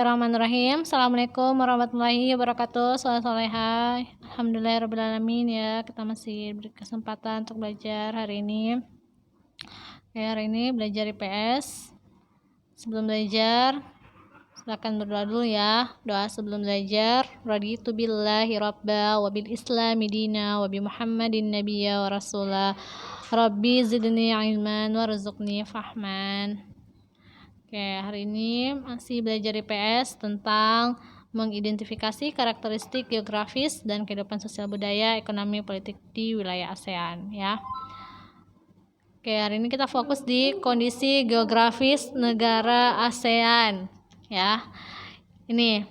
Bismillahirrahmanirrahim. Assalamualaikum warahmatullahi wabarakatuh. Salam solehah. Alhamdulillahirrahmanirrahim ya. Kita masih berkesempatan untuk belajar hari ini. Oke, hari ini belajar IPS. Sebelum belajar, silakan berdoa dulu ya. Doa sebelum belajar. Raditu billahi rabba wa bil islami dina wa bi Muhammadin nabiyya wa rasulah. Rabbi zidni ilman warzuqni fahman. Oke, hari ini masih belajar IPS tentang mengidentifikasi karakteristik geografis dan kehidupan sosial budaya, ekonomi, politik di wilayah ASEAN ya. Oke, hari ini kita fokus di kondisi geografis negara ASEAN ya. Ini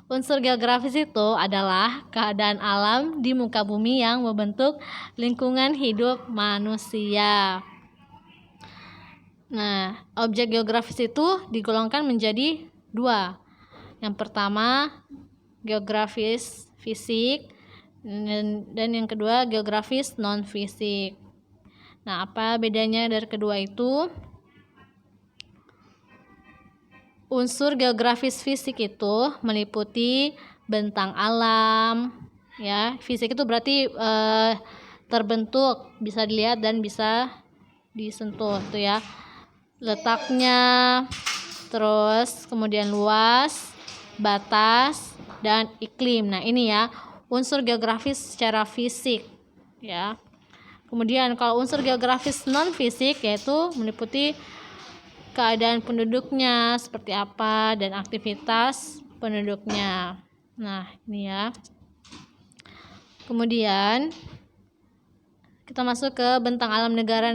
unsur geografis itu adalah keadaan alam di muka bumi yang membentuk lingkungan hidup manusia. Nah, objek geografis itu digolongkan menjadi dua. Yang pertama, geografis fisik, dan yang kedua, geografis non-fisik. Nah, apa bedanya dari kedua itu? Unsur geografis fisik itu meliputi bentang alam, ya. Fisik itu berarti terbentuk, bisa dilihat dan bisa disentuh, tuh ya. Letaknya, terus kemudian luas, batas, dan iklim. Nah, ini ya unsur geografis secara fisik ya. Kemudian kalau unsur geografis non fisik yaitu meliputi keadaan penduduknya seperti apa dan aktivitas penduduknya. Nah, ini ya. Kemudian kita masuk ke bentang alam negara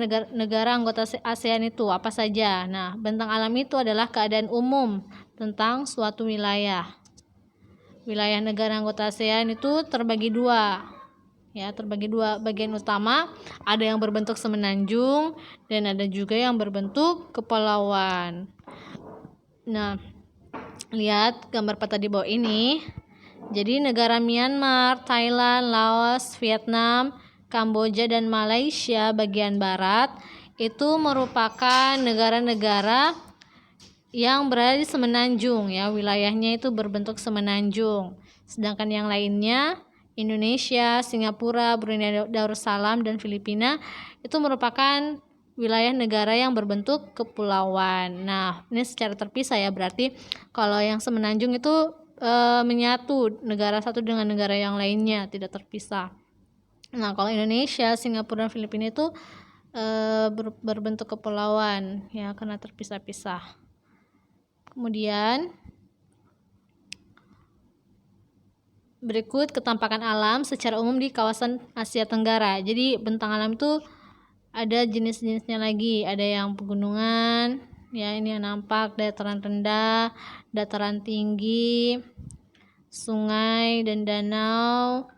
anggota ASEAN itu apa saja. Nah, bentang alam itu adalah keadaan umum tentang suatu wilayah. Wilayah negara anggota ASEAN itu terbagi dua. Ya, terbagi dua. Bagian utama ada yang berbentuk semenanjung dan ada juga yang berbentuk kepulauan. Nah, lihat gambar peta di bawah ini. Jadi negara Myanmar, Thailand, Laos, Vietnam, Kamboja dan Malaysia bagian barat itu merupakan negara-negara yang berada di semenanjung ya, wilayahnya itu berbentuk semenanjung. Sedangkan yang lainnya Indonesia, Singapura, Brunei Darussalam dan Filipina itu merupakan wilayah negara yang berbentuk kepulauan. Nah, ini secara terpisah ya, berarti kalau yang semenanjung itu menyatu negara satu dengan negara yang lainnya, tidak terpisah. Nah, kalau Indonesia, Singapura, dan Filipina itu berbentuk kepulauan ya, karena terpisah-pisah. Kemudian berikut ketampakan alam secara umum di kawasan Asia Tenggara. Jadi bentang alam itu ada jenis-jenisnya lagi, ada yang pegunungan ya, ini yang nampak, dataran rendah, dataran tinggi, sungai dan danau,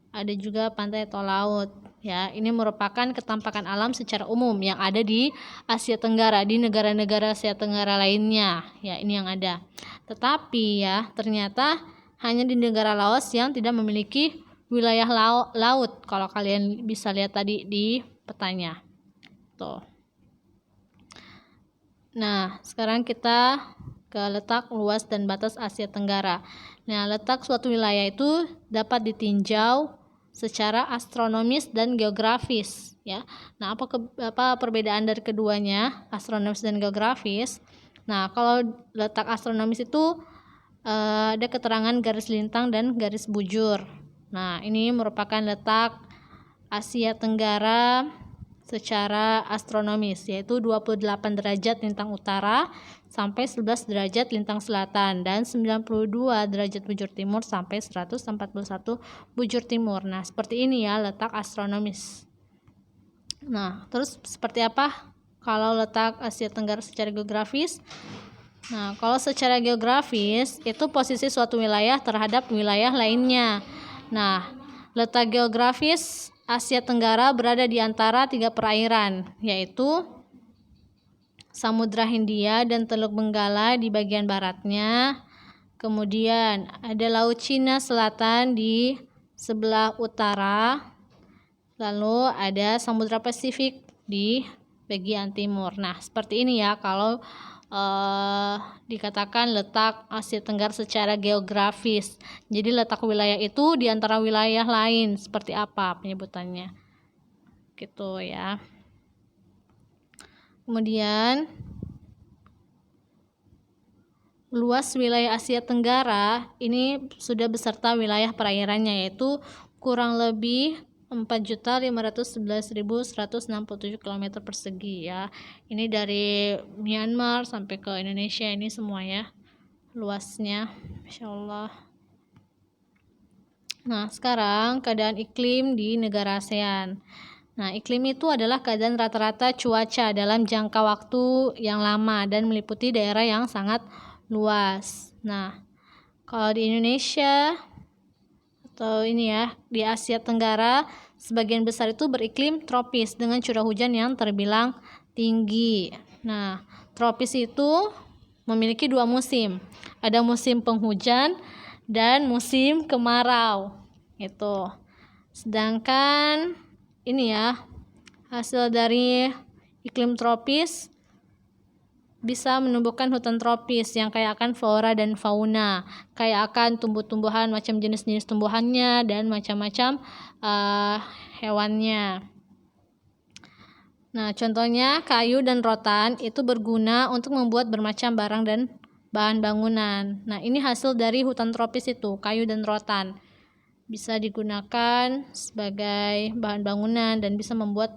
ada juga pantai atau laut ya. Ini merupakan ketampakan alam secara umum yang ada di Asia Tenggara, di negara-negara Asia Tenggara lainnya ya, ini yang ada. Tetapi ya, ternyata hanya di negara Laos yang tidak memiliki wilayah laut. Kalau kalian bisa lihat tadi di petanya tuh. Nah, sekarang kita ke letak, luas, dan batas Asia Tenggara. Nah, letak suatu wilayah itu dapat ditinjau secara astronomis dan geografis ya. Nah, apa perbedaan dari keduanya, astronomis dan geografis? Nah, kalau letak astronomis itu ada keterangan garis lintang dan garis bujur. Nah, ini merupakan letak Asia Tenggara secara astronomis, yaitu 28 derajat lintang utara sampai 11 derajat lintang selatan dan 92 derajat bujur timur sampai 141 bujur timur. Nah, seperti ini ya letak astronomis. Nah, terus seperti apa kalau letak Asia Tenggara secara geografis? Nah, kalau secara geografis itu posisi suatu wilayah terhadap wilayah lainnya. Nah, letak geografis Asia Tenggara berada di antara tiga perairan, yaitu Samudra Hindia dan Teluk Benggala di bagian baratnya. Kemudian ada Laut Cina Selatan di sebelah utara. Lalu ada Samudra Pasifik di bagian timur. Nah, seperti ini ya kalau dikatakan letak Asia Tenggara secara geografis. Jadi letak wilayah itu di antara wilayah lain seperti apa penyebutannya. Gitu ya. Kemudian luas wilayah Asia Tenggara ini sudah beserta wilayah perairannya, yaitu kurang lebih 4.511.167 km persegi ya. Ini dari Myanmar sampai ke Indonesia, ini semua ya luasnya, Masya Allah. Nah, sekarang keadaan iklim di negara ASEAN. Nah, iklim itu adalah keadaan rata-rata cuaca dalam jangka waktu yang lama dan meliputi daerah yang sangat luas. Nah, kalau di Indonesia atau ini ya, di Asia Tenggara sebagian besar itu beriklim tropis dengan curah hujan yang terbilang tinggi. Nah, tropis itu memiliki dua musim. Ada musim penghujan dan musim kemarau. Itu. Sedangkan ini ya, hasil dari iklim tropis bisa menumbuhkan hutan tropis yang kaya akan flora dan fauna, kaya akan tumbuh-tumbuhan, macam jenis-jenis tumbuhannya dan macam-macam hewannya. Nah, contohnya kayu dan rotan itu berguna untuk membuat bermacam barang dan bahan bangunan. Nah, ini hasil dari hutan tropis itu, kayu dan rotan. Bisa digunakan sebagai bahan bangunan dan bisa membuat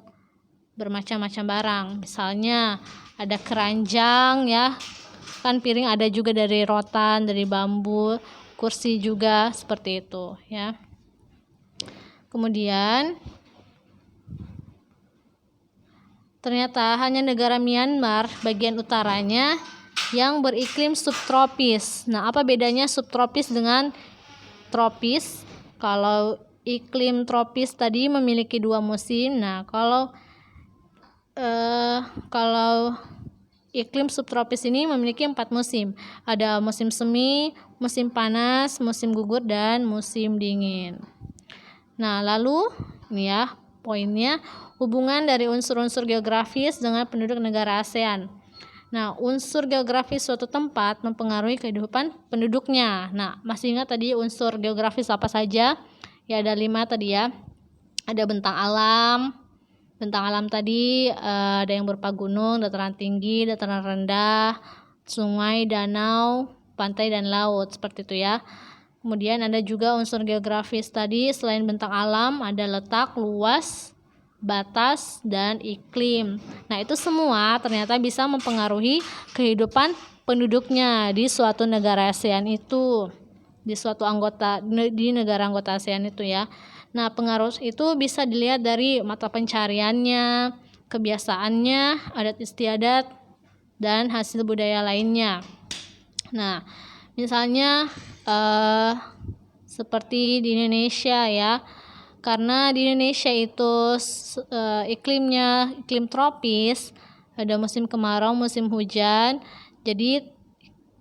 bermacam-macam barang. Misalnya ada keranjang ya, kan piring ada juga dari rotan, dari bambu, kursi juga seperti itu ya. Kemudian ternyata hanya negara Myanmar bagian utaranya yang beriklim subtropis. Nah, apa bedanya subtropis dengan tropis? Kalau iklim tropis tadi memiliki dua musim. Nah, kalau iklim subtropis ini memiliki 4 musim. Ada musim semi, musim panas, musim gugur, dan musim dingin. Nah, lalu ini ya poinnya, hubungan dari unsur-unsur geografis dengan penduduk negara ASEAN. Nah, unsur geografis suatu tempat mempengaruhi kehidupan penduduknya. Nah, masih ingat tadi unsur geografis apa saja? Ya, ada 5 tadi ya. Ada bentang alam. Bentang alam tadi ada yang berupa gunung, dataran tinggi, dataran rendah, sungai, danau, pantai, dan laut. Seperti itu ya. Kemudian ada juga unsur geografis tadi, selain bentang alam, ada letak, luas, batas, dan iklim. Nah, itu semua ternyata bisa mempengaruhi kehidupan penduduknya di suatu negara ASEAN itu, di suatu di negara anggota ASEAN itu ya. Nah, pengaruh itu bisa dilihat dari mata pencariannya, kebiasaannya, adat istiadat, dan hasil budaya lainnya. Nah, misalnya seperti di Indonesia ya, karena di Indonesia itu iklimnya iklim tropis, ada musim kemarau, musim hujan. Jadi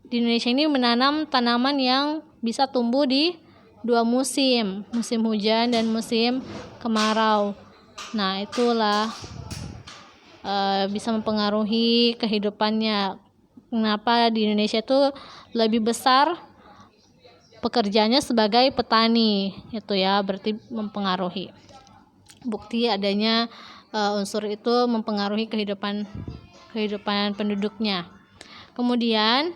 di Indonesia ini menanam tanaman yang bisa tumbuh di dua musim, musim hujan dan musim kemarau. Nah, itulah bisa mempengaruhi kehidupannya. Kenapa di Indonesia itu lebih besar pekerjaannya sebagai petani, itu ya, berarti mempengaruhi. Bukti adanya unsur itu mempengaruhi kehidupan penduduknya. Kemudian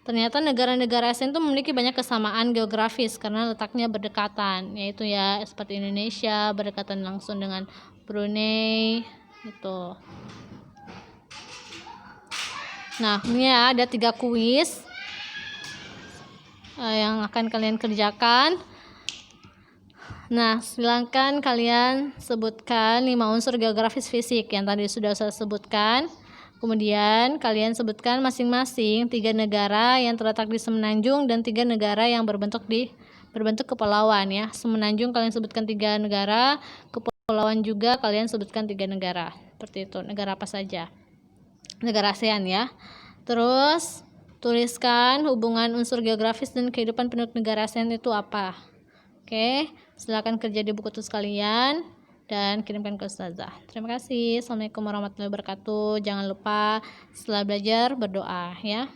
ternyata negara-negara ASEAN itu memiliki banyak kesamaan geografis karena letaknya berdekatan, yaitu ya seperti Indonesia berdekatan langsung dengan Brunei itu. Nah, ini ya, ada 3 kuis yang akan kalian kerjakan. Nah, silakan kalian sebutkan 5 unsur geografis fisik yang tadi sudah saya sebutkan. Kemudian kalian sebutkan masing-masing 3 negara yang terletak di semenanjung dan 3 negara yang berbentuk kepulauan ya. Semenanjung kalian sebutkan 3 negara, kepulauan juga kalian sebutkan 3 negara. Seperti itu. Negara apa saja? Negara ASEAN ya. Terus tuliskan hubungan unsur geografis dan kehidupan penduduk negara ASEAN itu apa. Oke, silakan kerja di buku tulis kalian. dan kirimkan ke ustazah. Terima kasih. Assalamualaikum warahmatullahi wabarakatuh. Jangan lupa setelah belajar berdoa ya.